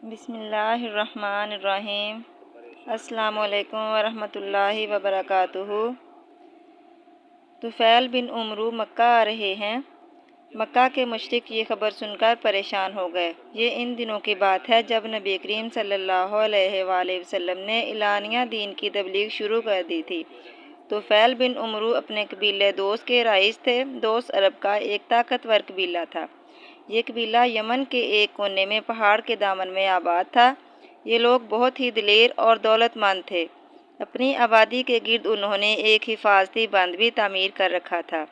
بسم اللہ الرحمن الرحیم۔ السلام علیکم ورحمۃ اللہ وبرکاتہ۔ طفیل بن عمرو مکہ آ رہے ہیں۔ مکہ کے مشرک یہ خبر سن کر پریشان ہو گئے۔ یہ ان دنوں کی بات ہے جب نبی کریم صلی اللہ علیہ وآلہ وسلم نے اعلانیہ دین کی تبلیغ شروع کر دی تھی۔ طفیل بن عمرو اپنے قبیلے دوس کے رئیس تھے۔ دوس عرب کا ایک طاقتور قبیلہ تھا۔ یہ قبیلہ یمن کے ایک کونے میں پہاڑ کے دامن میں آباد تھا۔ یہ لوگ بہت ہی دلیر اور دولت مند تھے۔ اپنی آبادی کے گرد انہوں نے ایک حفاظتی بند بھی تعمیر کر رکھا تھا۔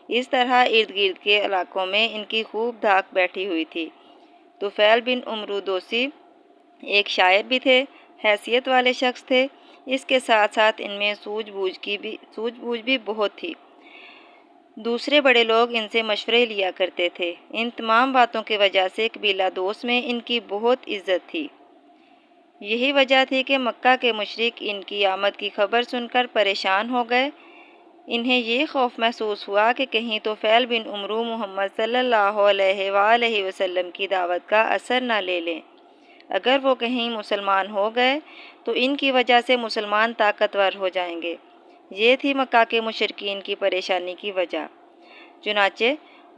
اس طرح ارد گرد کے علاقوں میں ان کی خوب دھاک بیٹھی ہوئی تھی۔ طفیل بن عمرو دوسی ایک شاعر بھی تھے، حیثیت والے شخص تھے۔ اس کے ساتھ ساتھ ان میں سوجھ بوجھ بھی بہت تھی۔ دوسرے بڑے لوگ ان سے مشورے لیا کرتے تھے۔ ان تمام باتوں کی وجہ سے قبیلہ دوس میں ان کی بہت عزت تھی۔ یہی وجہ تھی کہ مکہ کے مشرک ان کی آمد کی خبر سن کر پریشان ہو گئے۔ انہیں یہ خوف محسوس ہوا کہ کہیں طفیل بن عمرو محمد صلی اللہ علیہ وآلہ وسلم کی دعوت کا اثر نہ لے لیں۔ اگر وہ کہیں مسلمان ہو گئے تو ان کی وجہ سے مسلمان طاقتور ہو جائیں گے۔ یہ تھی مکہ کے مشرکین کی پریشانی کی وجہ۔ چنانچہ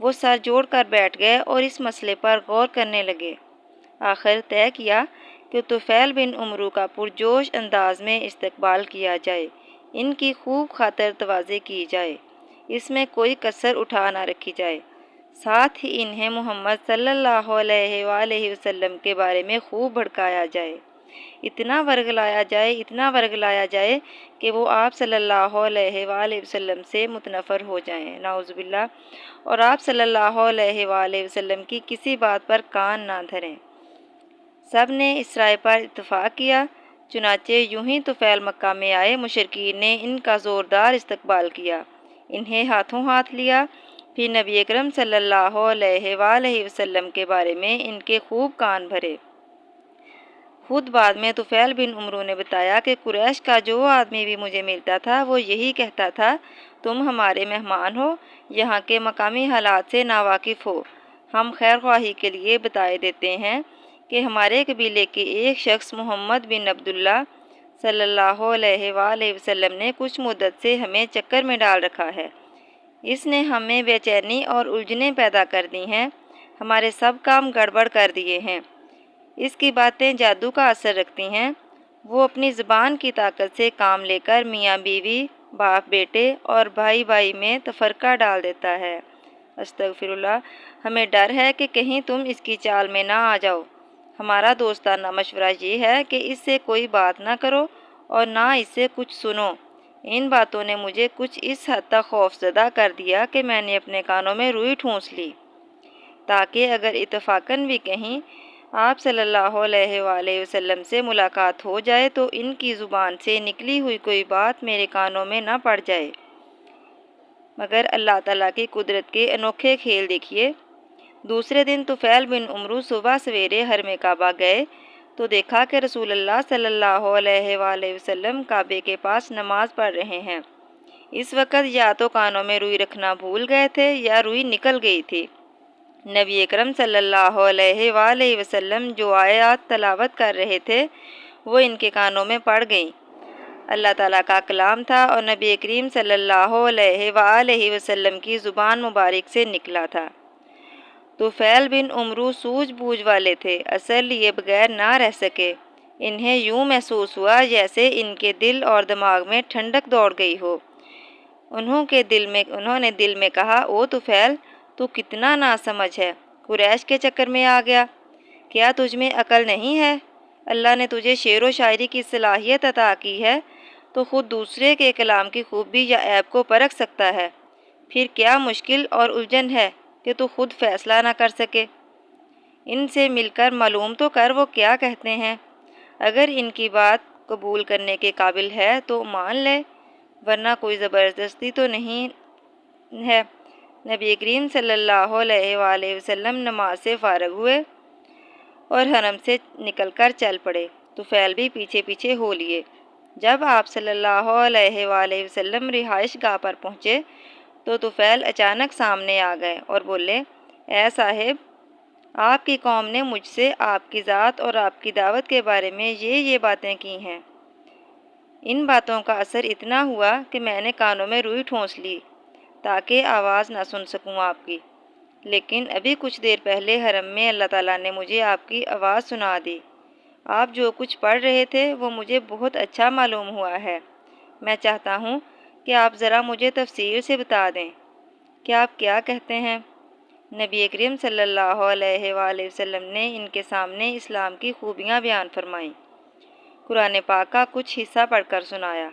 وہ سر جوڑ کر بیٹھ گئے اور اس مسئلے پر غور کرنے لگے۔ آخر طے کیا کہ طفیل بن عمرو کا پرجوش انداز میں استقبال کیا جائے، ان کی خوب خاطر تواضع کی جائے، اس میں کوئی کسر اٹھا نہ رکھی جائے، ساتھ ہی انہیں محمد صلی اللہ علیہ وآلہ وسلم کے بارے میں خوب بھڑکایا جائے، اتنا ورگلایا جائے کہ وہ آپ صلی اللہ علیہ وآلہ وسلم سے متنفر ہو جائیں، نعوذ باللہ، اور آپ صلی اللہ علیہ وآلہ وسلم کی کسی بات پر کان نہ دھریں۔ سب نے اس رائے پر اتفاق کیا۔ چنانچہ یوں ہی طفیل مکہ میں آئے، مشرکین نے ان کا زوردار استقبال کیا، انہیں ہاتھوں ہاتھ لیا، پھر نبی اکرم صلی اللہ علیہ وآلہ وسلم کے بارے میں ان کے خوب کان بھرے۔ خود بعد میں طفیل بن عمرو نے بتایا کہ قریش کا جو آدمی بھی مجھے ملتا تھا وہ یہی کہتا تھا، تم ہمارے مہمان ہو، یہاں کے مقامی حالات سے ناواقف ہو۔ ہم خیر خواہی کے لیے بتائے دیتے ہیں کہ ہمارے قبیلے کے ایک شخص محمد بن عبداللہ صلی اللہ علیہ وآلہ وسلم نے کچھ مدت سے ہمیں چکر میں ڈال رکھا ہے۔ اس نے ہمیں بے چینی اور الجھنیں پیدا کر دی ہیں، ہمارے سب کام گڑبڑ کر دیے ہیں۔ اس کی باتیں جادو کا اثر رکھتی ہیں۔ وہ اپنی زبان کی طاقت سے کام لے کر میاں بیوی، باپ بیٹے اور بھائی بھائی میں تفرقہ ڈال دیتا ہے۔ استغفر اللہ، ہمیں ڈر ہے کہ کہیں تم اس کی چال میں نہ آ جاؤ۔ ہمارا دوستانہ مشورہ یہ ہے کہ اس سے کوئی بات نہ کرو اور نہ اس سے کچھ سنو۔ ان باتوں نے مجھے کچھ اس حد تک خوف زدہ کر دیا کہ میں نے اپنے کانوں میں روئی ٹھونس لی، تاکہ اگر اتفاقاً بھی کہیں آپ صلی اللہ علیہ وآلہ وسلم سے ملاقات ہو جائے تو ان کی زبان سے نکلی ہوئی کوئی بات میرے کانوں میں نہ پڑ جائے۔ مگر اللہ تعالیٰ کی قدرت کے انوکھے کھیل دیکھیے۔ دوسرے دن طفیل بن عمرو صبح سویرے حرم کعبہ گئے تو دیکھا کہ رسول اللہ صلی اللہ علیہ وآلہ وسلم کعبے کے پاس نماز پڑھ رہے ہیں۔ اس وقت یا تو کانوں میں روئی رکھنا بھول گئے تھے یا روئی نکل گئی تھی۔ نبی اکرم صلی اللہ علیہ وآلہ وسلم جو آیات تلاوت کر رہے تھے وہ ان کے کانوں میں پڑ گئیں۔ اللہ تعالیٰ کا کلام تھا اور نبی کریم صلی اللہ علیہ وآلہ وسلم کی زبان مبارک سے نکلا تھا۔ طفیل بن عمرو سوجھ بوجھ والے تھے، اثر لیے بغیر نہ رہ سکے۔ انہیں یوں محسوس ہوا جیسے ان کے دل اور دماغ میں ٹھنڈک دوڑ گئی ہو۔ انہوں نے دل میں کہا، او طفیل، تو کتنا ناسمجھ ہے، قریش کے چکر میں آ گیا۔ کیا تجھ میں عقل نہیں ہے؟ اللہ نے تجھے شعر و شاعری کی صلاحیت عطا کی ہے تو خود دوسرے کے کلام کی خوبی یا عیب کو پرکھ سکتا ہے، پھر کیا مشکل اور الجھن ہے کہ تو خود فیصلہ نہ کر سکے؟ ان سے مل کر معلوم تو کر وہ کیا کہتے ہیں، اگر ان کی بات قبول کرنے کے قابل ہے تو مان لے، ورنہ کوئی زبردستی تو نہیں ہے۔ نبی کریم صلی اللہ علیہ وآلہ وسلم نماز سے فارغ ہوئے اور حرم سے نکل کر چل پڑے۔ طفیل بھی پیچھے پیچھے ہو لیے۔ جب آپ صلی اللہ علیہ وآلہ وسلم رہائش گاہ پر پہنچے تو طفیل اچانک سامنے آ گئے اور بولے، اے صاحب، آپ کی قوم نے مجھ سے آپ کی ذات اور آپ کی دعوت کے بارے میں یہ باتیں کی ہیں۔ ان باتوں کا اثر اتنا ہوا کہ میں نے کانوں میں روئی ٹھونس لی تاکہ آواز نہ سن سکوں آپ کی، لیکن ابھی کچھ دیر پہلے حرم میں اللہ تعالیٰ نے مجھے آپ کی آواز سنا دی۔ آپ جو کچھ پڑھ رہے تھے وہ مجھے بہت اچھا معلوم ہوا ہے۔ میں چاہتا ہوں کہ آپ ذرا مجھے تفصیل سے بتا دیں کہ آپ کیا کہتے ہیں۔ نبی کریم صلی اللہ علیہ وآلہ وسلم نے ان کے سامنے اسلام کی خوبیاں بیان فرمائیں، قرآن پاک کا کچھ حصہ پڑھ کر سنایا۔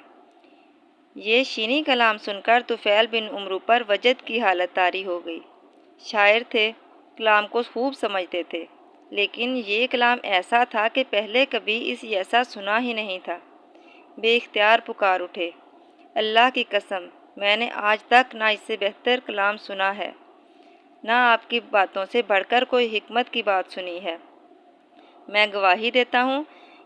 یہ شینی کلام سن کر طفیل بن عمرو پر وجد کی حالت طاری ہو گئی۔ شاعر تھے، کلام کو خوب سمجھتے تھے، لیکن یہ کلام ایسا تھا کہ پہلے کبھی اس جیسا سنا ہی نہیں تھا۔ بے اختیار پکار اٹھے، اللہ کی قسم، میں نے آج تک نہ اس سے بہتر کلام سنا ہے، نہ آپ کی باتوں سے بڑھ کر کوئی حکمت کی بات سنی ہے۔ میں گواہی دیتا ہوں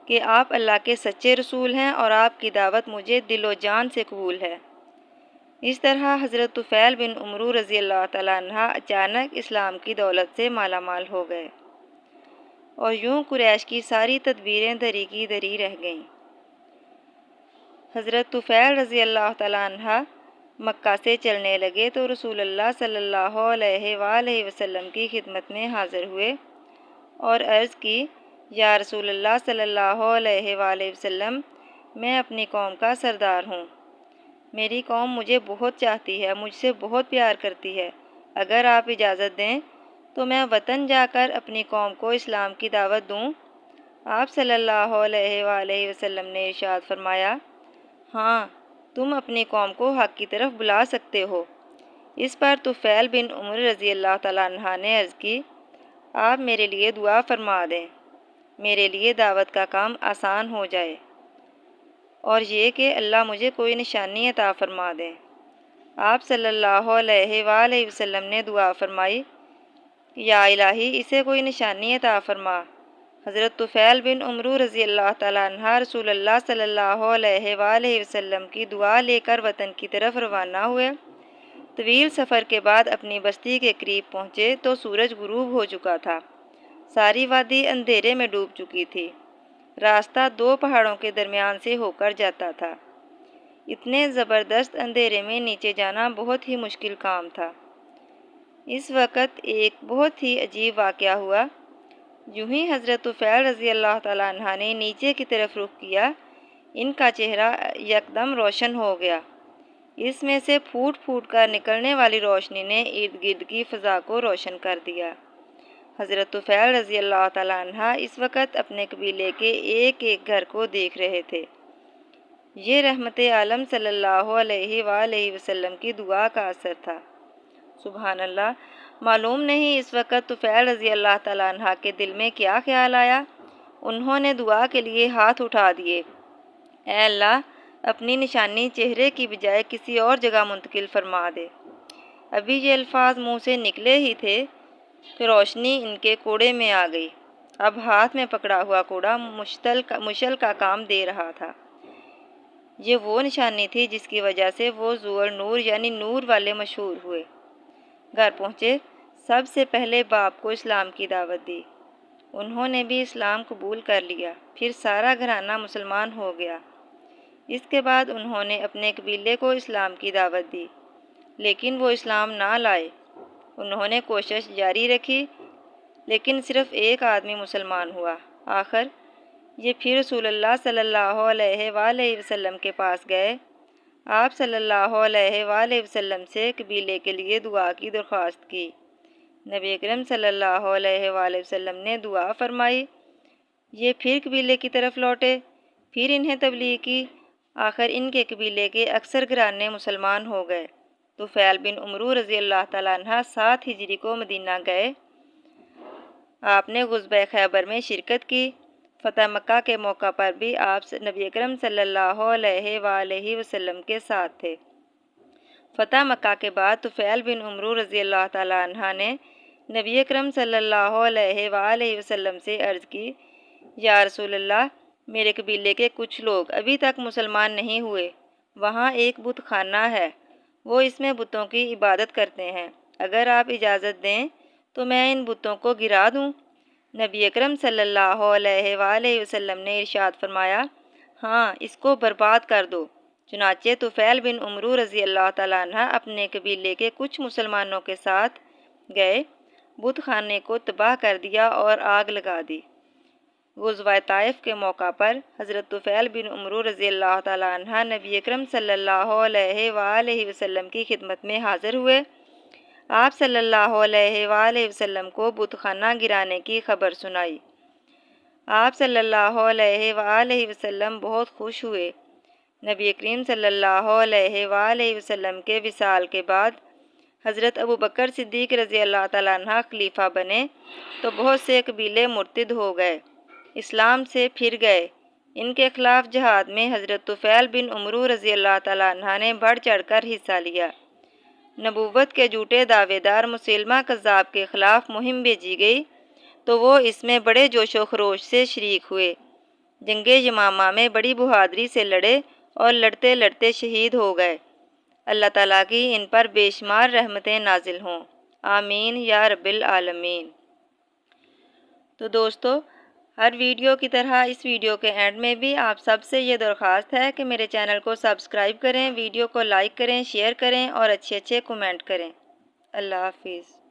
کہ آپ اللہ کے سچے رسول ہیں اور آپ کی دعوت مجھے دل و جان سے قبول ہے۔ اس طرح حضرت طفیل بن عمرو رضی اللہ تعالیٰ عنہ اچانک اسلام کی دولت سے مالا مال ہو گئے، اور یوں قریش کی ساری تدبیریں دری کی دری رہ گئیں۔ حضرت طفیل رضی اللہ تعالیٰ عنہ مکہ سے چلنے لگے تو رسول اللہ صلی اللہ علیہ وآلہ وسلم کی خدمت میں حاضر ہوئے اور عرض کی، یا رسول اللہ صلی اللہ علیہ وآلہ وسلم، میں اپنی قوم کا سردار ہوں۔ میری قوم مجھے بہت چاہتی ہے، مجھ سے بہت پیار کرتی ہے۔ اگر آپ اجازت دیں تو میں وطن جا کر اپنی قوم کو اسلام کی دعوت دوں۔ آپ صلی اللہ علیہ وآلہ وسلم نے ارشاد فرمایا، ہاں، تم اپنی قوم کو حق کی طرف بلا سکتے ہو۔ اس پر طفیل بن عمر رضی اللہ تعالیٰ عنہ نے عرض کی، آپ میرے لیے دعا فرما دیں، میرے لیے دعوت کا کام آسان ہو جائے، اور یہ کہ اللہ مجھے کوئی نشانی عطا فرما دیں۔ آپ صلی اللہ علیہ وآلہ وسلم نے دعا فرمائی، یا الہی، اسے کوئی نشانی عطا فرما۔ حضرت طفیل بن عمرو رضی اللہ تعالیٰ عنہ رسول اللہ صلی اللہ علیہ وآلہ وسلم کی دعا لے کر وطن کی طرف روانہ ہوئے۔ طویل سفر کے بعد اپنی بستی کے قریب پہنچے تو سورج غروب ہو چکا تھا، ساری وادی اندھیرے میں ڈوب چکی تھی، راستہ دو پہاڑوں کے درمیان سے ہو کر جاتا تھا۔ اتنے زبردست اندھیرے میں نیچے جانا بہت ہی مشکل کام تھا۔ اس وقت ایک بہت ہی عجیب واقعہ ہوا۔ یوں ہی حضرت طفیل رضی اللہ تعالیٰ عنہ نے نیچے کی طرف رخ کیا، ان کا چہرہ یکدم روشن ہو گیا۔ اس میں سے پھوٹ پھوٹ کر نکلنے والی روشنی نے ارد گرد کی فضا کو روشن کر دیا۔ حضرت طفیل رضی اللہ تعالیٰ عنہ اس وقت اپنے قبیلے کے ایک ایک گھر کو دیکھ رہے تھے۔ یہ رحمت عالم صلی اللہ علیہ وآلہ وسلم کی دعا کا اثر تھا۔ سبحان اللہ، معلوم نہیں اس وقت طفیل رضی اللہ تعالیٰ عنہ کے دل میں کیا خیال آیا۔ انہوں نے دعا کے لیے ہاتھ اٹھا دیے، اے اللہ، اپنی نشانی چہرے کی بجائے کسی اور جگہ منتقل فرما دے۔ ابھی یہ الفاظ منہ سے نکلے ہی تھے کہ روشنی ان کے کوڑے میں آ گئی۔ اب ہاتھ میں پکڑا ہوا کوڑا مشل کا کام دے رہا تھا۔ یہ وہ نشانی تھی جس کی وجہ سے وہ ذو النور یعنی نور والے مشہور ہوئے۔ گھر پہنچے، سب سے پہلے باپ کو اسلام کی دعوت دی۔ انہوں نے بھی اسلام قبول کر لیا، پھر سارا گھرانہ مسلمان ہو گیا۔ اس کے بعد انہوں نے اپنے قبیلے کو اسلام کی دعوت دی، لیکن وہ اسلام نہ لائے۔ انہوں نے کوشش جاری رکھی، لیکن صرف ایک آدمی مسلمان ہوا۔ آخر یہ پھر رسول اللہ صلی اللہ علیہ وآلہ وسلم کے پاس گئے۔ آپ صلی اللہ علیہ وآلہ وسلم سے قبیلے کے لیے دعا کی درخواست کی۔ نبی اکرم صلی اللہ علیہ وآلہ وسلم نے دعا فرمائی۔ یہ پھر قبیلے کی طرف لوٹے، پھر انہیں تبلیغ کی۔ آخر ان کے قبیلے کے اکثر گھرانے مسلمان ہو گئے۔ طفیل بن عمرو رضی اللہ تعالیٰ عنہ 7 ہجری کو مدینہ گئے۔ آپ نے غزوہ خیبر میں شرکت کی۔ فتح مکہ کے موقع پر بھی آپ نبی اکرم صلی اللہ علیہ وآلہ وسلم کے ساتھ تھے۔ فتح مکہ کے بعد طفیل بن عمرو رضی اللہ تعالیٰ عنہ نے نبی اکرم صلی اللہ علیہ وآلہ وسلم سے عرض کی، یا رسول اللہ، میرے قبیلے کے کچھ لوگ ابھی تک مسلمان نہیں ہوئے۔ وہاں ایک بت خانہ ہے، وہ اس میں بتوں کی عبادت کرتے ہیں۔ اگر آپ اجازت دیں تو میں ان بتوں کو گرا دوں؟ نبی اکرم صلی اللہ علیہ وآلہ وسلم نے ارشاد فرمایا، ہاں، اس کو برباد کر دو۔ چنانچہ طفیل بن عمرو رضی اللہ تعالیٰ عنہ اپنے قبیلے کے کچھ مسلمانوں کے ساتھ گئے، بت خانے کو تباہ کر دیا اور آگ لگا دی۔ غزوہ طائف کے موقع پر حضرت طفیل بن عمرو رضی اللہ تعالیٰ عنہ نبی اکرم صلی اللہ علیہ وآلہ وسلم کی خدمت میں حاضر ہوئے۔ آپ صلی اللہ علیہ وآلہ وسلم کو بت خانہ گرانے کی خبر سنائی۔ آپ صلی اللہ علیہ وآلہ وسلم بہت خوش ہوئے۔ نبی کریم صلی اللہ علیہ وآلہ وسلم کے وصال کے بعد حضرت ابوبکر صدیق رضی اللہ تعالیٰ عنہ خلیفہ بنے تو بہت سے قبیلے مرتد ہو گئے، اسلام سے پھر گئے۔ ان کے خلاف جہاد میں حضرت طفیل بن عمرو رضی اللہ تعالیٰ عنہ نے بڑھ چڑھ کر حصہ لیا۔ نبوت کے جھوٹے دعوے دار مسیلمہ کذاب کے خلاف مہم بھیجی گئی تو وہ اس میں بڑے جوش و خروش سے شریک ہوئے۔ جنگ یمامہ میں بڑی بہادری سے لڑے اور لڑتے لڑتے شہید ہو گئے۔ اللہ تعالیٰ کی ان پر بے شمار رحمتیں نازل ہوں، آمین یا رب العالمین۔ تو دوستو، ہر ویڈیو کی طرح اس ویڈیو کے اینڈ میں بھی آپ سب سے یہ درخواست ہے کہ میرے چینل کو سبسکرائب کریں، ویڈیو کو لائک کریں، شیئر کریں اور اچھے کمنٹ کریں۔ اللہ حافظ۔